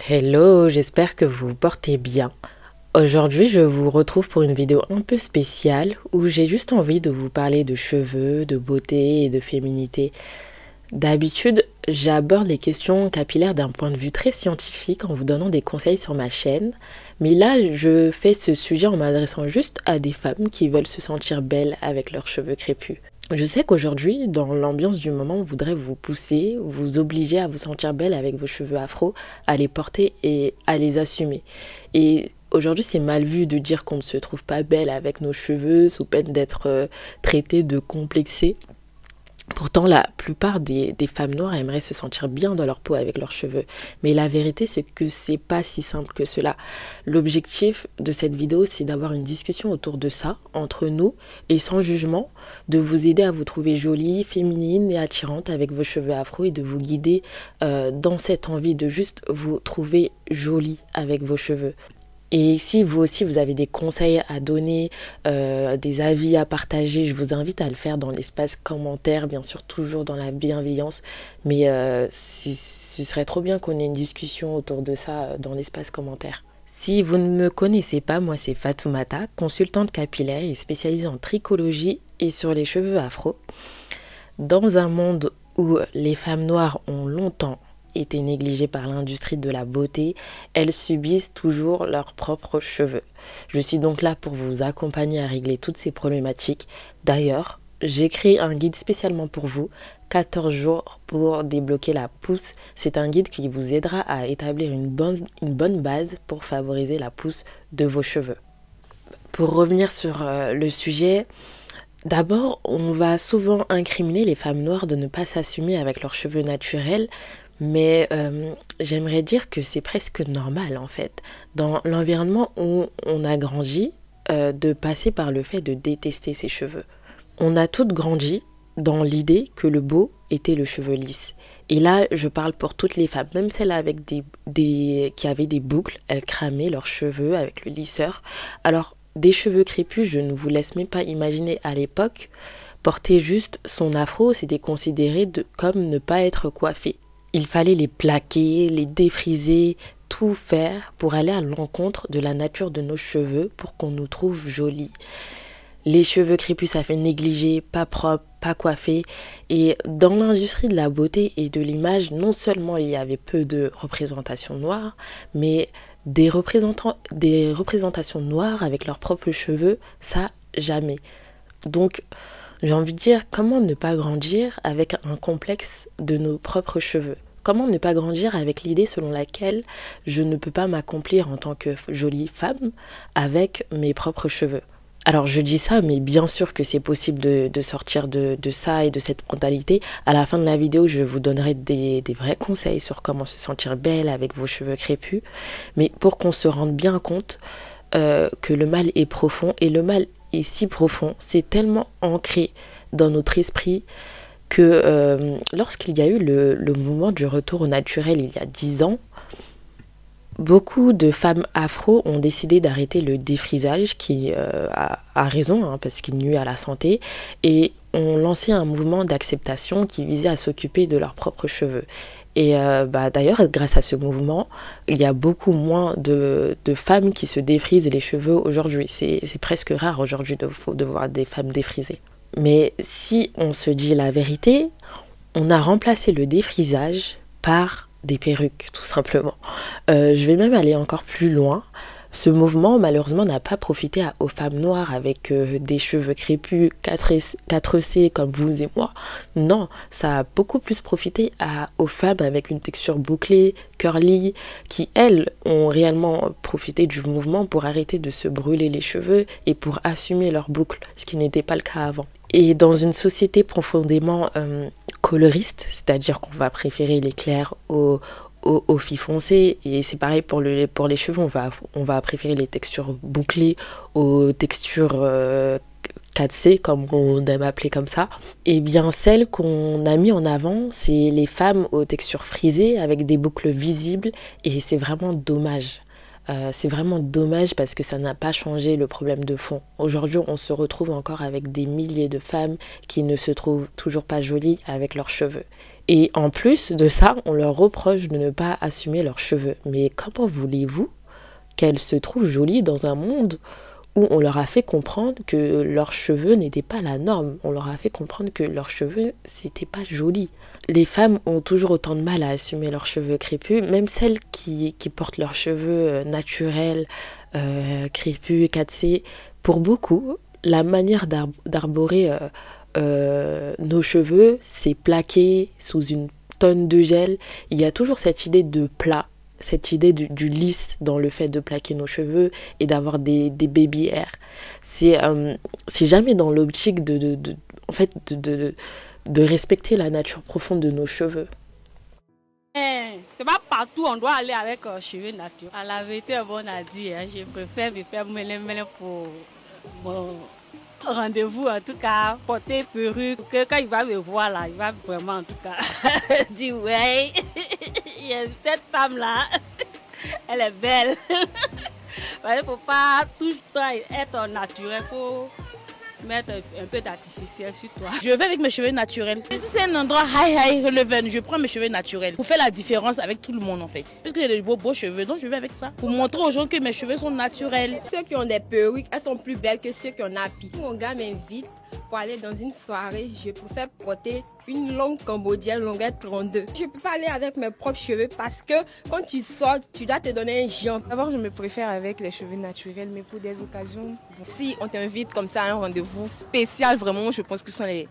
Hello, j'espère que vous vous portez bien. Aujourd'hui, je vous retrouve pour une vidéo un peu spéciale où j'ai juste envie de vous parler de cheveux, de beauté et de féminité. D'habitude, j'aborde les questions capillaires d'un point de vue très scientifique en vous donnant des conseils sur ma chaîne. Mais là, je fais ce sujet en m'adressant juste à des femmes qui veulent se sentir belles avec leurs cheveux crépus. Je sais qu'aujourd'hui, dans l'ambiance du moment, on voudrait vous pousser, vous obliger à vous sentir belle avec vos cheveux afro, à les porter et à les assumer. Et aujourd'hui, c'est mal vu de dire qu'on ne se trouve pas belle avec nos cheveux, sous peine d'être traité de complexé. Pourtant, la plupart des femmes noires aimeraient se sentir bien dans leur peau avec leurs cheveux. Mais la vérité, c'est que c'est pas si simple que cela. L'objectif de cette vidéo, c'est d'avoir une discussion autour de ça, entre nous, et sans jugement, de vous aider à vous trouver jolie, féminine et attirante avec vos cheveux afro et de vous guider dans cette envie de juste vous trouver jolie avec vos cheveux. Et si vous aussi vous avez des conseils à donner, des avis à partager, je vous invite à le faire dans l'espace commentaire, bien sûr toujours dans la bienveillance. Mais ce serait trop bien qu'on ait une discussion autour de ça dans l'espace commentaire. Si vous ne me connaissez pas, moi c'est Fatoumata, consultante capillaire et spécialisée en trichologie et sur les cheveux afro. Dans un monde où les femmes noires ont longtemps été négligées par l'industrie de la beauté, elles subissent toujours leurs propres cheveux. Je suis donc là pour vous accompagner à régler toutes ces problématiques. D'ailleurs, j'ai créé un guide spécialement pour vous, 14 jours pour débloquer la pousse. C'est un guide qui vous aidera à établir une bonne base pour favoriser la pousse de vos cheveux. Pour revenir sur le sujet, d'abord, on va souvent incriminer les femmes noires de ne pas s'assumer avec leurs cheveux naturels. Mais j'aimerais dire que c'est presque normal en fait. Dans l'environnement où on a grandi, de passer par le fait de détester ses cheveux. On a toutes grandi dans l'idée que le beau était le cheveu lisse. Et là, je parle pour toutes les femmes, même celles avec qui avaient des boucles, elles cramaient leurs cheveux avec le lisseur. Alors, des cheveux crépus, je ne vous laisse même pas imaginer à l'époque, porter juste son afro, c'était considéré comme ne pas être coiffé. Il fallait les plaquer, les défriser, tout faire pour aller à l'encontre de la nature de nos cheveux pour qu'on nous trouve jolis. Les cheveux crépus, ça fait négliger, pas propre, pas coiffé. Et dans l'industrie de la beauté et de l'image, non seulement il y avait peu de représentations noires, mais des représentations noires avec leurs propres cheveux, ça, jamais. Donc, j'ai envie de dire, comment ne pas grandir avec un complexe de nos propres cheveux? Comment ne pas grandir avec l'idée selon laquelle je ne peux pas m'accomplir en tant que jolie femme avec mes propres cheveux? Alors je dis ça, mais bien sûr que c'est possible de sortir de ça et de cette mentalité. À la fin de la vidéo, je vous donnerai des vrais conseils sur comment se sentir belle avec vos cheveux crépus. Mais pour qu'on se rende bien compte que le mal est profond, et le mal est si profond, c'est tellement ancré dans notre esprit que lorsqu'il y a eu le mouvement du retour au naturel il y a 10 ans, beaucoup de femmes afro ont décidé d'arrêter le défrisage qui a raison hein, parce qu'il nuit à la santé, et ont lancé un mouvement d'acceptation qui visait à s'occuper de leurs propres cheveux. Et d'ailleurs, grâce à ce mouvement, il y a beaucoup moins de femmes qui se défrisent les cheveux aujourd'hui. C'est presque rare aujourd'hui de voir des femmes défrisées. Mais si on se dit la vérité, on a remplacé le défrisage par des perruques, tout simplement. Je vais même aller encore plus loin. Ce mouvement, malheureusement, n'a pas profité aux femmes noires avec des cheveux crépus 4C comme vous et moi. Non, ça a beaucoup plus profité aux femmes avec une texture bouclée, curly, qui, elles, ont réellement profité du mouvement pour arrêter de se brûler les cheveux et pour assumer leurs boucles, ce qui n'était pas le cas avant. Et dans une société profondément coloriste, c'est-à-dire qu'on va préférer les clairs aux filles foncées, et c'est pareil pour les cheveux, on va préférer les textures bouclées aux textures 4C, comme on aime appeler comme ça. Et bien celles qu'on a mis en avant, c'est les femmes aux textures frisées avec des boucles visibles, et c'est vraiment dommage. C'est vraiment dommage parce que ça n'a pas changé le problème de fond. Aujourd'hui, on se retrouve encore avec des milliers de femmes qui ne se trouvent toujours pas jolies avec leurs cheveux. Et en plus de ça, on leur reproche de ne pas assumer leurs cheveux. Mais comment voulez-vous qu'elles se trouvent jolies dans un monde où on leur a fait comprendre que leurs cheveux n'étaient pas la norme. On leur a fait comprendre que leurs cheveux, c'était pas joli. Les femmes ont toujours autant de mal à assumer leurs cheveux crépus, même celles qui portent leurs cheveux naturels, crépus, cassés. Pour beaucoup, la manière d'arborer nos cheveux, c'est plaqué sous une tonne de gel. Il y a toujours cette idée de plat, cette idée du lisse dans le fait de plaquer nos cheveux et d'avoir des baby hair. C'est jamais dans l'optique en fait, de respecter la nature profonde de nos cheveux. C'est pas partout on doit aller avec cheveux naturels. À la vérité, bon à dire, je préfère me faire mêler pour mon rendez-vous, en tout cas, porter perruque, que quand il va me voir là, il va vraiment en tout cas dire ouais, cette femme-là, elle est belle. Il ne faut pas tout le temps être naturel, il faut mettre un peu d'artificiel sur toi. Je vais avec mes cheveux naturels. Si c'est un endroit high relevant, je prends mes cheveux naturels pour faire la différence avec tout le monde en fait. Parce que j'ai des beaux cheveux, donc je vais avec ça. Pour montrer aux gens que mes cheveux sont naturels. Ceux qui ont des perruques, elles sont plus belles que ceux qui ont un habit. Mon gars m'invite pour aller dans une soirée, je préfère porter une longue cambodienne longueur 32. Je peux pas aller avec mes propres cheveux parce que quand tu sors, tu dois te donner un géant. D'abord, je me préfère avec les cheveux naturels, mais pour des occasions, si on t'invite comme ça à un rendez-vous spécial, vraiment, je pense que ce sont les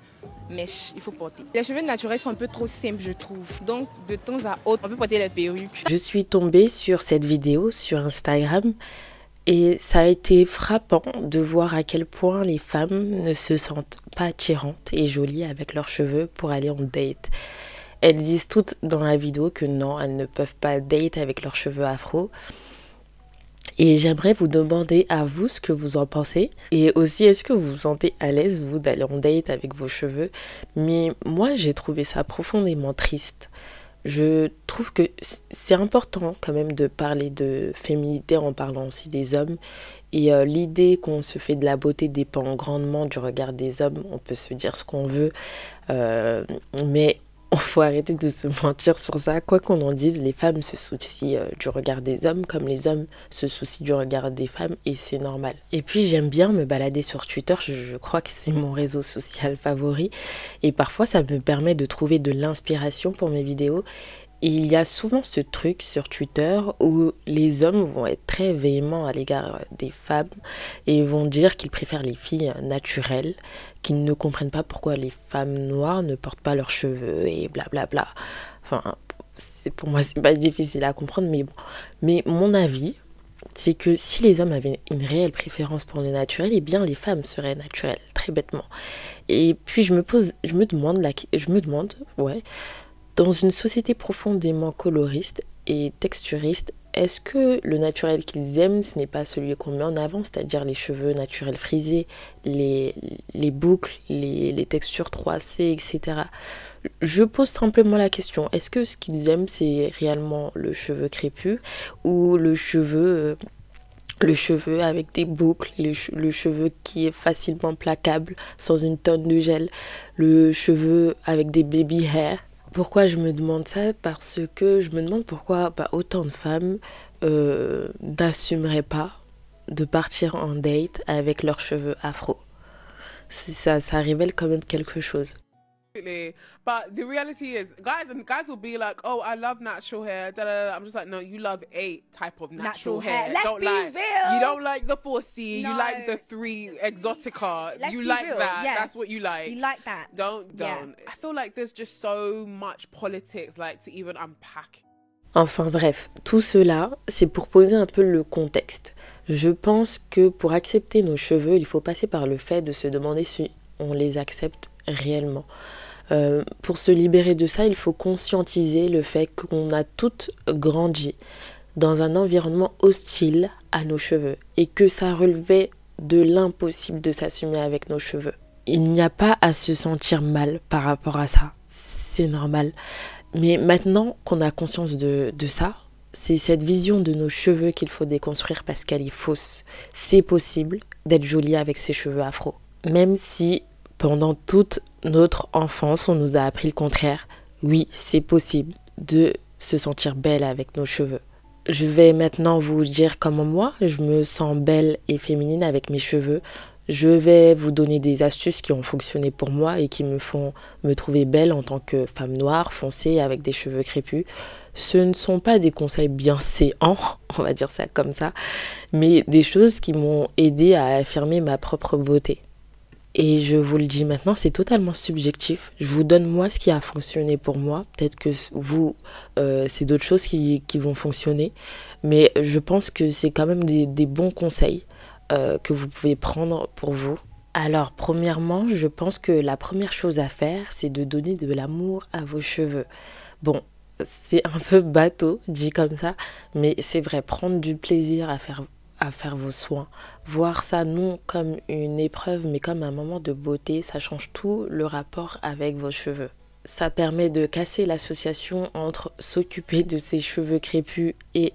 mèches, il faut porter. Les cheveux naturels sont un peu trop simples, je trouve. Donc, de temps à autre, on peut porter les perruques. Je suis tombée sur cette vidéo sur Instagram. Et ça a été frappant de voir à quel point les femmes ne se sentent pas attirantes et jolies avec leurs cheveux pour aller en date. Elles disent toutes dans la vidéo que non, elles ne peuvent pas date avec leurs cheveux afro. Et j'aimerais vous demander à vous ce que vous en pensez. Et aussi, est-ce que vous vous sentez à l'aise, vous, d'aller en date avec vos cheveux? Mais moi, j'ai trouvé ça profondément triste. Je trouve que c'est important quand même de parler de féminité en parlant aussi des hommes. Et l'idée qu'on se fait de la beauté dépend grandement du regard des hommes. On peut se dire ce qu'on veut, mais il faut arrêter de se mentir sur ça. Quoi qu'on en dise, les femmes se soucient du regard des hommes comme les hommes se soucient du regard des femmes et c'est normal. Et puis j'aime bien me balader sur Twitter, je crois que c'est mon réseau social favori et parfois ça me permet de trouver de l'inspiration pour mes vidéos. Et il y a souvent ce truc sur Twitter où les hommes vont être très véhéments à l'égard des femmes et vont dire qu'ils préfèrent les filles naturelles, qu'ils ne comprennent pas pourquoi les femmes noires ne portent pas leurs cheveux et blablabla. Enfin, pour moi, c'est pas difficile à comprendre, mais bon. Mais mon avis, c'est que si les hommes avaient une réelle préférence pour le naturel, eh bien les femmes seraient naturelles, très bêtement. Et puis je me demande, ouais, dans une société profondément coloriste et texturiste, est-ce que le naturel qu'ils aiment, ce n'est pas celui qu'on met en avant, c'est-à-dire les cheveux naturels frisés, les boucles, les textures 3C, etc. Je pose simplement la question, est-ce que ce qu'ils aiment, c'est réellement le cheveu crépus ou le cheveu avec des boucles, le cheveu qui est facilement plaquable sans une tonne de gel, le cheveu avec des baby hair? Pourquoi je me demande ça? Parce que je me demande pourquoi autant de femmes n'assumeraient pas de partir en date avec leurs cheveux afro. Ça révèle quand même quelque chose. But the reality is, guys will be like, "Oh, I love natural hair." Da, da, da. I'm just like, no, you love a type of natural hair. Let's don't be like, real. You don't like the 4C. No. You like the 3 Exotica. Let's You be like real. that. Yeah. That's what you like. You like that. Don't. Yeah. I feel like there's just so much politics, like, to even unpack. Enfin bref, tout cela, c'est pour poser un peu le contexte. Je pense que pour accepter nos cheveux, il faut passer par le fait de se demander si on les accepte réellement. Pour se libérer de ça, il faut conscientiser le fait qu'on a toutes grandi dans un environnement hostile à nos cheveux et que ça relevait de l'impossible de s'assumer avec nos cheveux. Il n'y a pas à se sentir mal par rapport à ça, c'est normal. Mais maintenant qu'on a conscience de ça, c'est cette vision de nos cheveux qu'il faut déconstruire parce qu'elle est fausse. C'est possible d'être jolie avec ses cheveux afro. Même si pendant toute notre enfance, on nous a appris le contraire. Oui, c'est possible de se sentir belle avec nos cheveux. Je vais maintenant vous dire comment moi, je me sens belle et féminine avec mes cheveux. Je vais vous donner des astuces qui ont fonctionné pour moi et qui me font me trouver belle en tant que femme noire, foncée, avec des cheveux crépus. Ce ne sont pas des conseils bienséants, on va dire ça comme ça, mais des choses qui m'ont aidé à affirmer ma propre beauté. Et je vous le dis maintenant, c'est totalement subjectif. Je vous donne moi ce qui a fonctionné pour moi. Peut-être que vous, c'est d'autres choses qui vont fonctionner. Mais je pense que c'est quand même des bons conseils que vous pouvez prendre pour vous. Alors, premièrement, je pense que la première chose à faire, c'est de donner de l'amour à vos cheveux. Bon, c'est un peu bateau, dit comme ça, mais c'est vrai, prendre du plaisir à faire vos soins. Voir ça non comme une épreuve, mais comme un moment de beauté, ça change tout le rapport avec vos cheveux. Ça permet de casser l'association entre s'occuper de ses cheveux crépus et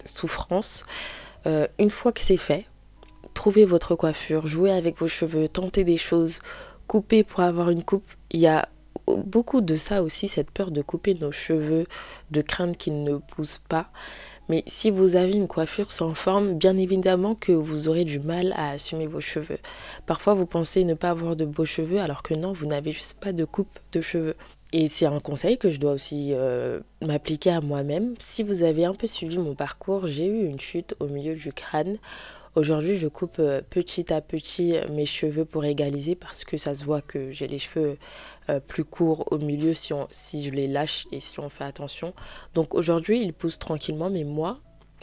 souffrance. Une fois que c'est fait, trouvez votre coiffure, jouez avec vos cheveux, tentez des choses, coupez pour avoir une coupe. Il y a beaucoup de ça aussi, cette peur de couper nos cheveux, de craindre qu'ils ne poussent pas. Mais si vous avez une coiffure sans forme, bien évidemment que vous aurez du mal à assumer vos cheveux. Parfois, vous pensez ne pas avoir de beaux cheveux, alors que non, vous n'avez juste pas de coupe de cheveux. Et c'est un conseil que je dois aussi m'appliquer à moi-même. Si vous avez un peu suivi mon parcours, j'ai eu une chute au milieu du crâne. Aujourd'hui, je coupe petit à petit mes cheveux pour égaliser parce que ça se voit que j'ai les cheveux plus courts au milieu si je les lâche et si on fait attention. Donc aujourd'hui, ils poussent tranquillement, mais moi,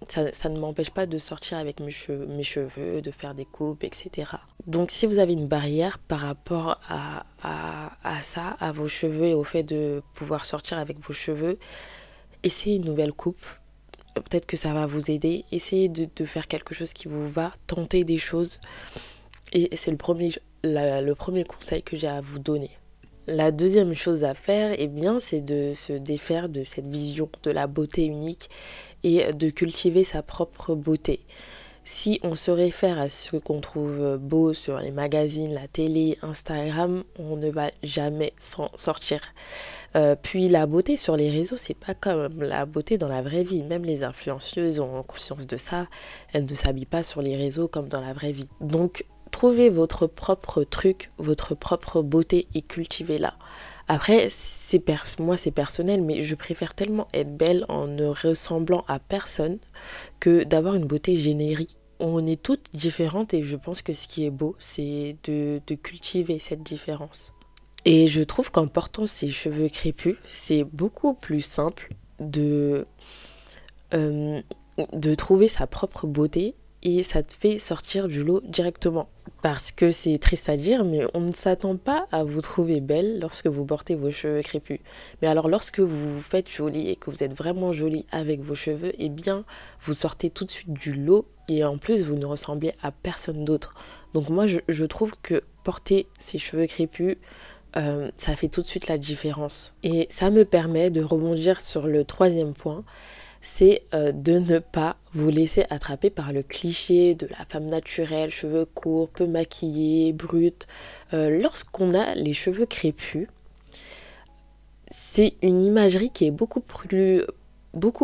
ça ne m'empêche pas de sortir avec mes cheveux, de faire des coupes, etc. Donc si vous avez une barrière par rapport à ça, à vos cheveux et au fait de pouvoir sortir avec vos cheveux, essayez une nouvelle coupe. Peut-être que ça va vous aider. Essayez de faire quelque chose qui vous va, tenter des choses. Et c'est le premier conseil que j'ai à vous donner. La deuxième chose à faire, eh bien, c'est de se défaire de cette vision de la beauté unique et de cultiver sa propre beauté. Si on se réfère à ce qu'on trouve beau sur les magazines, la télé, Instagram, on ne va jamais s'en sortir. Puis la beauté sur les réseaux, c'est pas comme la beauté dans la vraie vie. Même les influenceuses ont conscience de ça. Elles ne s'habillent pas sur les réseaux comme dans la vraie vie. Donc, trouvez votre propre truc, votre propre beauté et cultivez-la. Après, moi c'est personnel, mais je préfère tellement être belle en ne ressemblant à personne que d'avoir une beauté générique. On est toutes différentes et je pense que ce qui est beau, c'est de cultiver cette différence. Et je trouve qu'en portant ses cheveux crépus, c'est beaucoup plus simple de trouver sa propre beauté et ça te fait sortir du lot directement. Parce que c'est triste à dire, mais on ne s'attend pas à vous trouver belle lorsque vous portez vos cheveux crépus. Mais alors lorsque vous vous faites jolie et que vous êtes vraiment jolie avec vos cheveux, eh bien vous sortez tout de suite du lot et en plus vous ne ressemblez à personne d'autre. Donc moi je trouve que porter ses cheveux crépus, ça fait tout de suite la différence. Et ça me permet de rebondir sur le troisième point, c'est de ne pas vous laisser attraper par le cliché de la femme naturelle, cheveux courts, peu maquillée, brute. Lorsqu'on a les cheveux crépus, c'est une imagerie qui est beaucoup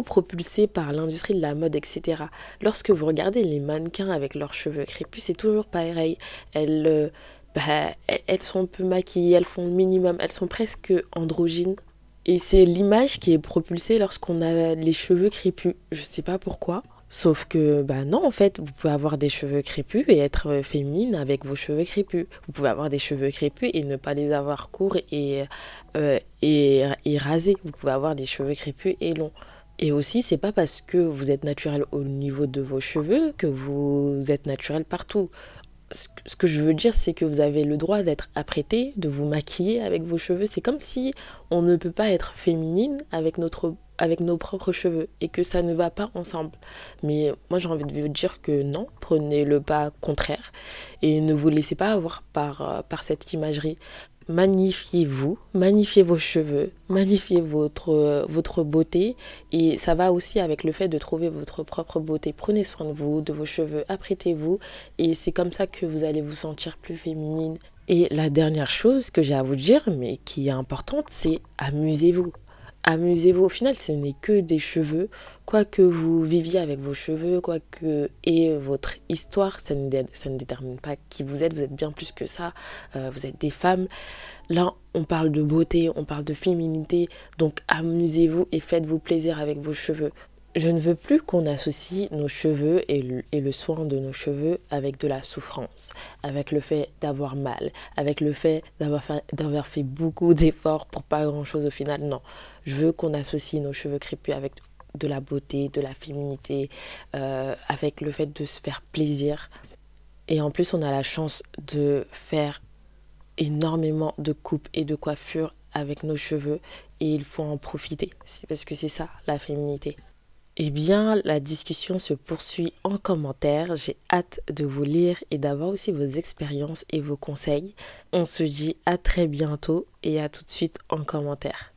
propulsée par l'industrie de la mode, etc. Lorsque vous regardez les mannequins avec leurs cheveux crépus, c'est toujours pareil. Elles sont peu maquillées, elles font le minimum, elles sont presque androgynes. Et c'est l'image qui est propulsée lorsqu'on a les cheveux crépus. Je sais pas pourquoi. Sauf que, non, en fait, vous pouvez avoir des cheveux crépus et être féminine avec vos cheveux crépus. Vous pouvez avoir des cheveux crépus et ne pas les avoir courts et rasés. Vous pouvez avoir des cheveux crépus et longs. Et aussi, c'est pas parce que vous êtes naturel au niveau de vos cheveux que vous êtes naturel partout. Ce que je veux dire, c'est que vous avez le droit d'être apprêté, de vous maquiller avec vos cheveux. C'est comme si on ne peut pas être féminine avec nos propres cheveux et que ça ne va pas ensemble. Mais moi, j'ai envie de vous dire que non, prenez le pas contraire et ne vous laissez pas avoir par cette imagerie. Magnifiez-vous, magnifiez vos cheveux, magnifiez votre beauté et ça va aussi avec le fait de trouver votre propre beauté. Prenez soin de vous, de vos cheveux, apprêtez-vous et c'est comme ça que vous allez vous sentir plus féminine Et la dernière chose que j'ai à vous dire, mais qui est importante, c'est amusez-vous. Amusez-vous. Au final, ce n'est que des cheveux. Quoi que vous viviez avec vos cheveux, quoi que ait votre histoire, ça ne détermine pas qui vous êtes bien plus que ça. Vous êtes des femmes. Là, on parle de beauté, on parle de féminité. Donc, amusez-vous et faites-vous plaisir avec vos cheveux. Je ne veux plus qu'on associe nos cheveux et le soin de nos cheveux avec de la souffrance, avec le fait d'avoir mal, avec le fait d'avoir fait beaucoup d'efforts pour pas grand-chose au final. Non, je veux qu'on associe nos cheveux crépus avec de la beauté, de la féminité, avec le fait de se faire plaisir. Et en plus, on a la chance de faire énormément de coupes et de coiffures avec nos cheveux et il faut en profiter. C'est parce que c'est ça, la féminité. Eh bien, la discussion se poursuit en commentaire. J'ai hâte de vous lire et d'avoir aussi vos expériences et vos conseils. On se dit à très bientôt et à tout de suite en commentaire.